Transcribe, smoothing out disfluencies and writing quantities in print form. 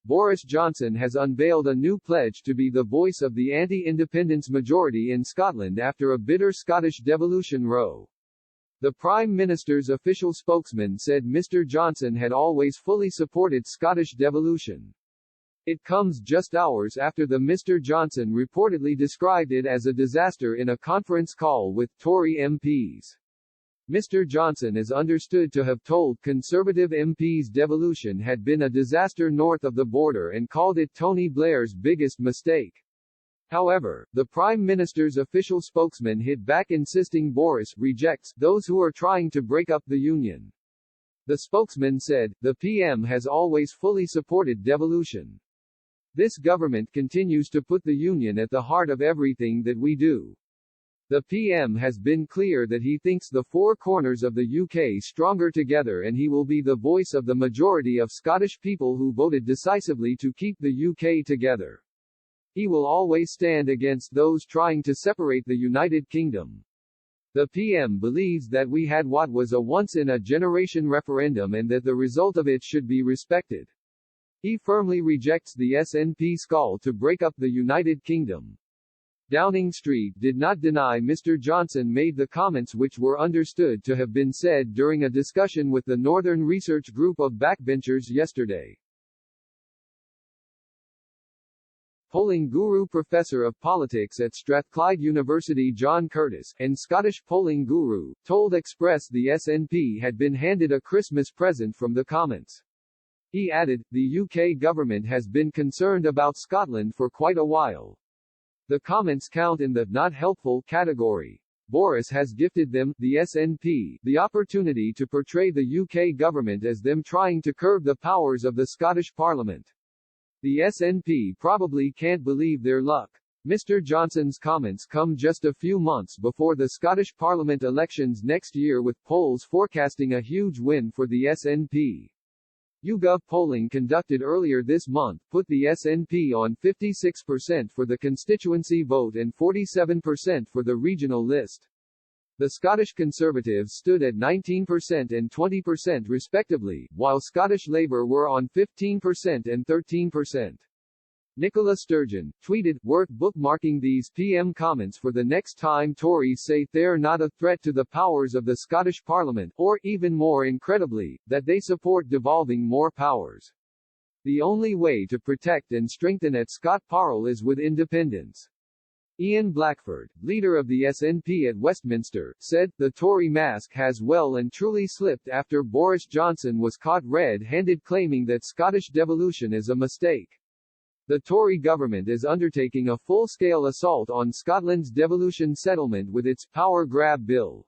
Boris Johnson has unveiled a new pledge to be the voice of the anti-independence majority in Scotland after a bitter Scottish devolution row. The Prime Minister's official spokesman said Mr. Johnson had always fully supported Scottish devolution. It comes just hours after Mr. Johnson reportedly described it as a disaster in a conference call with Tory MPs. Mr. Johnson is understood to have told Conservative MPs devolution had been a disaster north of the border and called it Tony Blair's biggest mistake. However, the Prime Minister's official spokesman hit back, insisting Boris rejects those who are trying to break up the union. The spokesman said, "The PM has always fully supported devolution. This government continues to put the union at the heart of everything that we do. The PM has been clear that he thinks the four corners of the UK stronger together, and he will be the voice of the majority of Scottish people who voted decisively to keep the UK together. He will always stand against those trying to separate the United Kingdom. The PM believes that we had what was a once-in-a-generation referendum and that the result of it should be respected. He firmly rejects the SNP's call to break up the United Kingdom." Downing Street did not deny Mr. Johnson made the comments, which were understood to have been said during a discussion with the Northern Research Group of backbenchers yesterday. Polling guru Professor of Politics at Strathclyde University John Curtis, and Scottish polling guru, told Express the SNP had been handed a Christmas present from the comments. He added, "The UK government has been concerned about Scotland for quite a while. The comments count in the not helpful category. Boris has gifted them, the SNP, the opportunity to portray the UK government as them trying to curb the powers of the Scottish Parliament. The SNP probably can't believe their luck." Mr. Johnson's comments come just a few months before the Scottish Parliament elections next year, with polls forecasting a huge win for the SNP. YouGov polling conducted earlier this month put the SNP on 56% for the constituency vote and 47% for the regional list. The Scottish Conservatives stood at 19% and 20% respectively, while Scottish Labour were on 15% and 13%. Nicola Sturgeon tweeted, "Worth bookmarking these PM comments for the next time Tories say they're not a threat to the powers of the Scottish Parliament, or, even more incredibly, that they support devolving more powers. The only way to protect and strengthen at Scot Parle is with independence." Ian Blackford, leader of the SNP at Westminster, said, "The Tory mask has well and truly slipped after Boris Johnson was caught red-handed claiming that Scottish devolution is a mistake. The Tory government is undertaking a full-scale assault on Scotland's devolution settlement with its power grab bill."